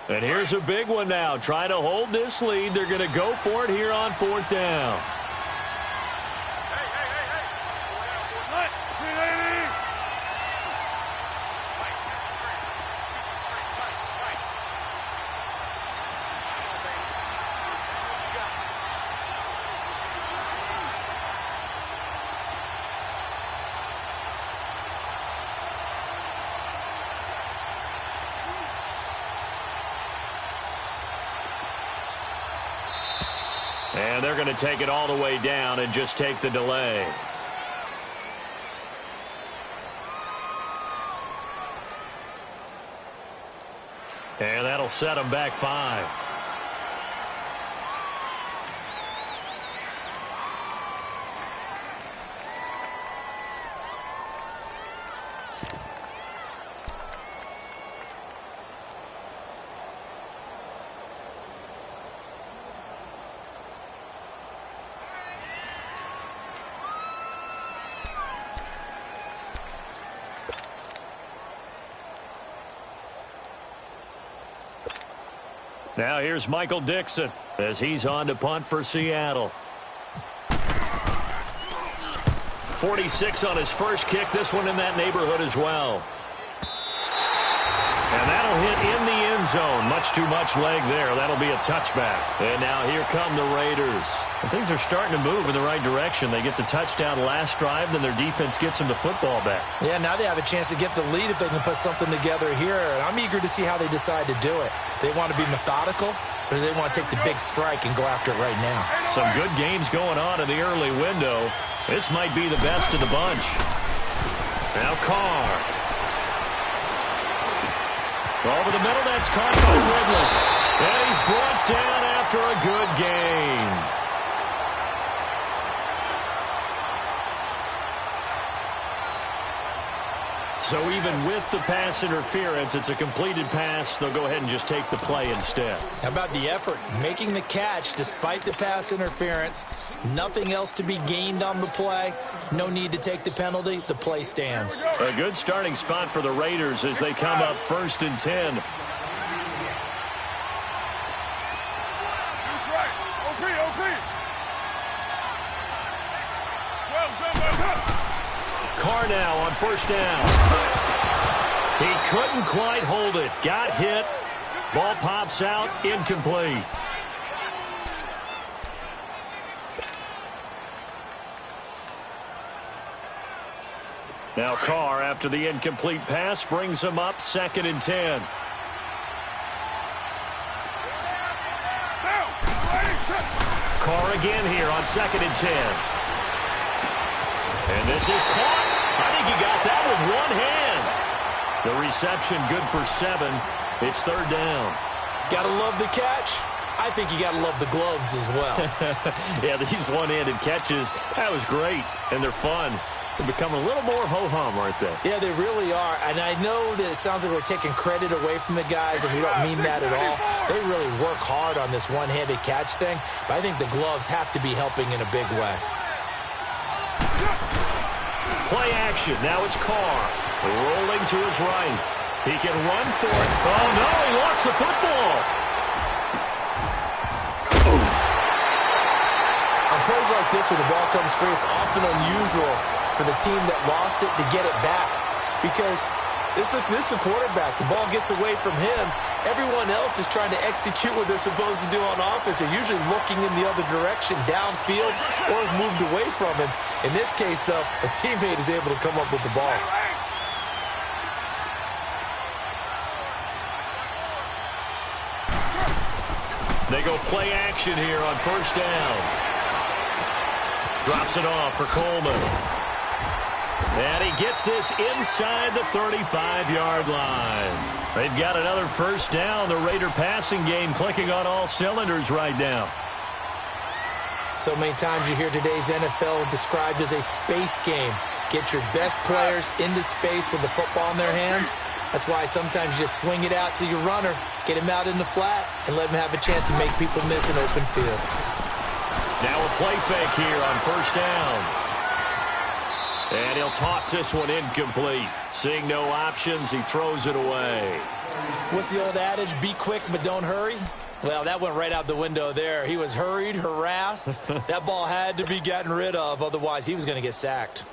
And here's a big one now. Trying to hold this lead. They're going to go for it here on 4th down. And they're going to take it all the way down and just take the delay. And that'll set them back 5. Now here's Michael Dixon as he's on to punt for Seattle. 46 on his first kick. This one in that neighborhood as well. And that'll hit in the end zone. Much too much leg there. That'll be a touchback. And now here come the Raiders. And things are starting to move in the right direction. They get the touchdown last drive, then their defense gets them the football back. Yeah, now they have a chance to get the lead if they can put something together here. And I'm eager to see how they decide to do it. Do they want to be methodical, or do they want to take the big strike and go after it right now? Some good games going on in the early window. This might be the best of the bunch. Now Carr. Over the middle, that's caught by Ridley. And he's brought down after a good gain. So even with the pass interference, it's a completed pass. They'll go ahead and just take the play instead. How about the effort? Making the catch despite the pass interference. Nothing else to be gained on the play. No need to take the penalty. The play stands. A good starting spot for the Raiders as they come up 1st and 10. Carr now on 1st down. He couldn't quite hold it. Got hit. Ball pops out. Incomplete. Now Carr, after the incomplete pass, brings him up 2nd and 10. Carr again here on 2nd and 10. And this is caught. I think he got that with one hand. The reception good for 7. It's 3rd down. Gotta love the catch. I think you gotta love the gloves as well. Yeah, these one-handed catches, that was great. And they're fun. They become a little more ho-hum, aren't they? Yeah, they really are. And I know that it sounds like we're taking credit away from the guys, and we don't mean that at all. They really work hard on this one-handed catch thing, but I think the gloves have to be helping in a big way. Play action. Now it's Carr. Rolling to his right. He can run for it. Oh, no, he lost the football. On plays like this where the ball comes free, it's often unusual for the team that lost it to get it back. Because this is the quarterback. The ball gets away from him. Everyone else is trying to execute what they're supposed to do on offense. They're usually looking in the other direction, downfield, or moved away from him. In this case, though, a teammate is able to come up with the ball. They go play action here on 1st down. Drops it off for Coleman. And he gets this inside the 35-yard line. They've got another 1st down. The Raider passing game clicking on all cylinders right now. So many times you hear today's NFL described as a space game. Get your best players into space with the football in their hands. That's why sometimes you just swing it out to your runner, get him out in the flat, and let him have a chance to make people miss an open field. Now a play fake here on 1st down. And he'll toss this one incomplete. Seeing no options, he throws it away. What's the old adage? Be quick, but don't hurry. Well, that went right out the window there. He was hurried, harassed. That ball had to be gotten rid of, otherwise he was going to get sacked.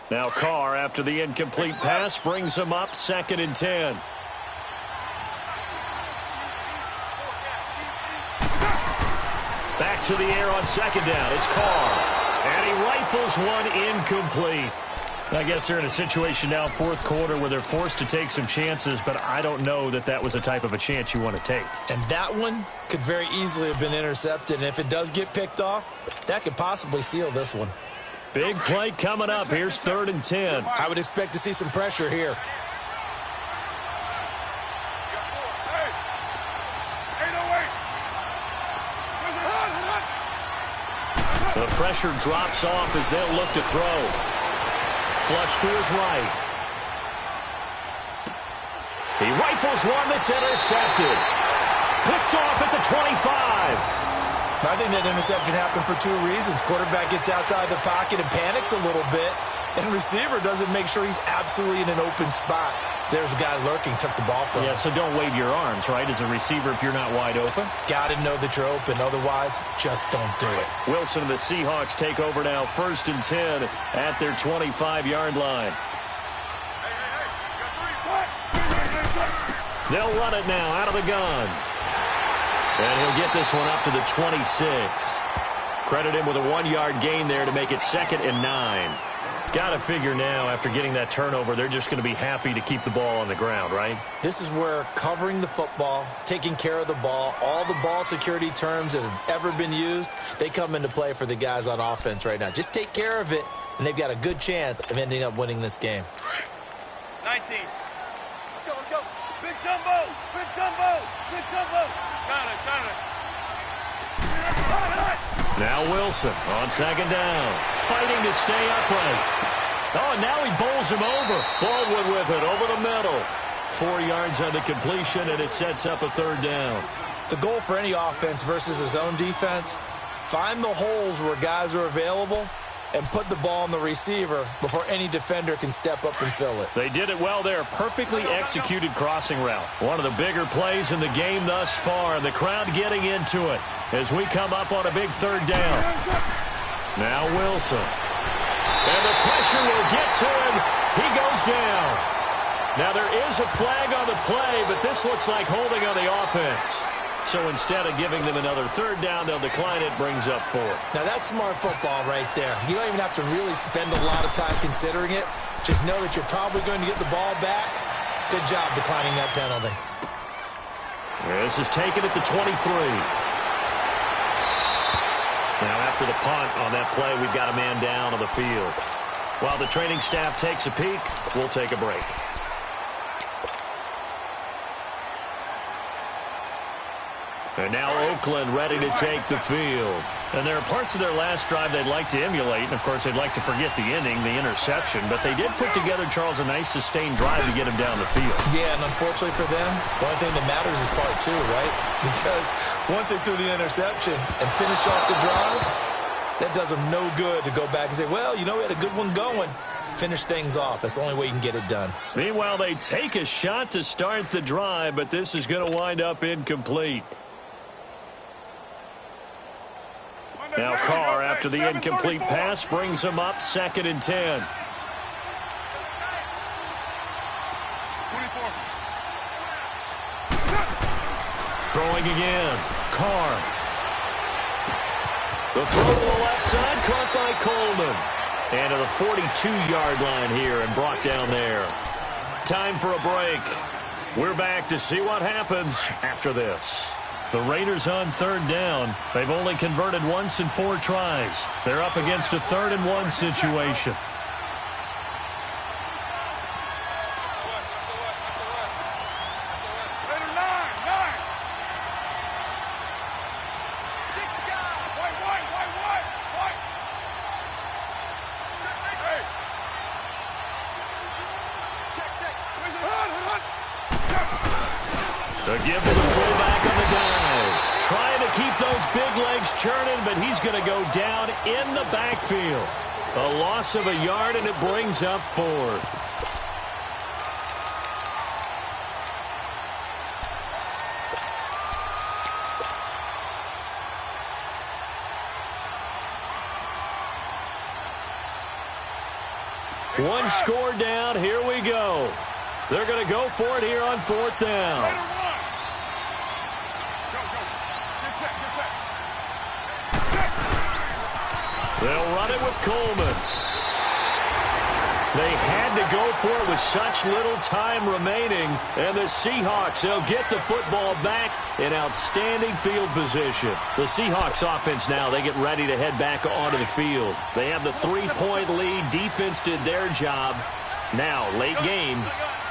Now Carr, after the incomplete pass, brings him up 2nd and 10. Back to the air on 2nd down. It's Carr. And he rifles one incomplete. I guess they're in a situation now, 4th quarter, where they're forced to take some chances, but I don't know that that was the type of a chance you want to take. And that one could very easily have been intercepted. And if it does get picked off, that could possibly seal this one. Big play coming up. Here's 3rd and 10. I would expect to see some pressure here. The pressure drops off as they'll look to throw. Flush to his right. He rifles one that's intercepted. Picked off at the 25. I think that interception happened for 2 reasons. Quarterback gets outside the pocket and panics a little bit, and receiver doesn't make sure he's absolutely in an open spot. So there's a guy lurking, took the ball from him. Yeah, so don't wave your arms, right, as a receiver if you're not wide open. Got to know that you're open. Otherwise, just don't do it. Wilson and the Seahawks take over now, 1st and 10 at their 25-yard line. They'll run it now out of the gun. And he'll get this one up to the 26. Credit him with a 1-yard gain there to make it 2nd and 9. Got to figure now, after getting that turnover, they're just going to be happy to keep the ball on the ground, right? This is where covering the football, taking care of the ball, all the ball security terms that have ever been used, they come into play for the guys on offense right now. Just take care of it, and they've got a good chance of ending up winning this game. 19. Let's go. Big jumbo. Big jumbo. Got it. Now Wilson on 2nd down, fighting to stay upright. Oh, and now he bowls him over. Baldwin with it over the middle. 4 yards on the completion, and it sets up a 3rd down. The goal for any offense versus his own defense, find the holes where guys are available and put the ball on the receiver before any defender can step up and fill it. They did it well there. Perfectly executed crossing route. One of the bigger plays in the game thus far, and the crowd getting into it as we come up on a big 3rd down. Now Wilson. And the pressure will get to him. He goes down. Now there is a flag on the play, but this looks like holding on the offense. So instead of giving them another 3rd down, they'll decline it, brings up 4. Now that's smart football right there. You don't even have to really spend a lot of time considering it. Just know that you're probably going to get the ball back. Good job declining that penalty. This is taken at the 23. Now after the punt on that play, we've got a man down on the field. While the training staff takes a peek, we'll take a break. And now Oakland ready to take the field. And there are parts of their last drive they'd like to emulate. And, of course, they'd like to forget the inning, the interception. But they did put together, Charles, a nice sustained drive to get him down the field. Yeah, and unfortunately for them, the only thing that matters is part 2, right? Because once they threw the interception and finished off the drive, that does them no good to go back and say, well, you know, we had a good one going. Finish things off. That's the only way you can get it done. Meanwhile, they take a shot to start the drive, but this is going to wind up incomplete. Now Carr, after the incomplete pass, brings him up 2nd and 10. 24. Throwing again. Carr. The throw to the left side, caught by Coleman. And to the 42-yard line here and brought down there. Time for a break. We're back to see what happens after this. The Raiders on 3rd down. They've only converted once in 4 tries. They're up against a 3rd and 1 situation. The give to the fullback on the dive. Trying to keep those big legs churning, but he's going to go down in the backfield. A loss of a yard, and it brings up fourth. One score down. Here we go. They're going to go for it here on fourth down. They'll run it with Coleman. They had to go for it with such little time remaining. And the Seahawks, they'll get the football back in outstanding field position. The Seahawks offense now, they get ready to head back onto the field. They have the 3-point lead. Defense did their job. Now, late game,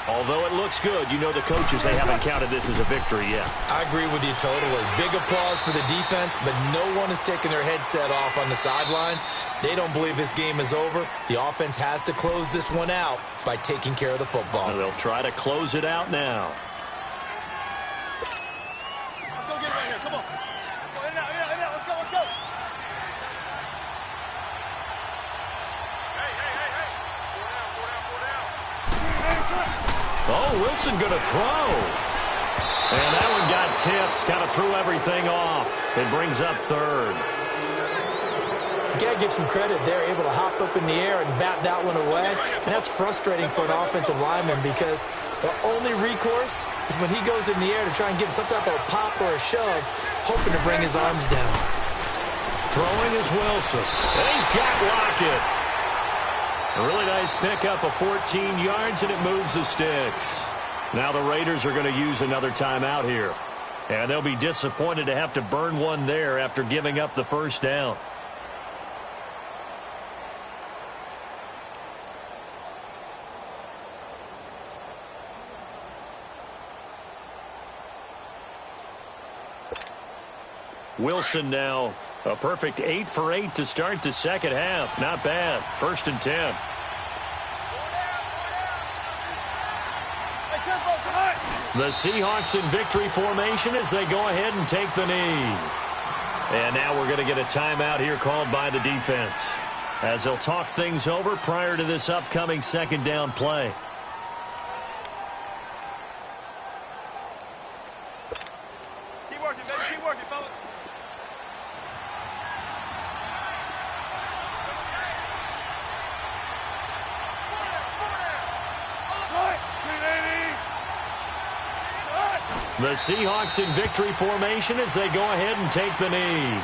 although it looks good, you know the coaches, they haven't counted this as a victory yet. I agree with you totally. Big applause for the defense, but no one is taking their headset off on the sidelines. They don't believe this game is over. The offense has to close this one out by taking care of the football. And they'll try to close it out now. Let's go get it right here. Come on. Let's go. In and out, in and out, in and out. Let's go, let's go. Hey. Four down. Oh, Wilson going to throw. And that one got tipped. Kind of threw everything off. It brings up third. You got to give some credit. They're able to hop up in the air and bat that one away. And that's frustrating for an offensive lineman because the only recourse is when he goes in the air to try and give some type of a pop or a shove, hoping to bring his arms down. Throwing is Wilson. And he's got Lockett. A really nice pickup of 14 yards, and it moves the sticks. Now the Raiders are going to use another timeout here. And they'll be disappointed to have to burn one there after giving up the first down. Wilson now a perfect 8 for 8 to start the second half. Not bad. 1st and 10. The Seahawks in victory formation as they go ahead and take the knee. And now we're going to get a timeout here called by the defense as they'll talk things over prior to this upcoming second down play. Keep working, baby. Keep working, fellas. The Seahawks in victory formation as they go ahead and take the knee.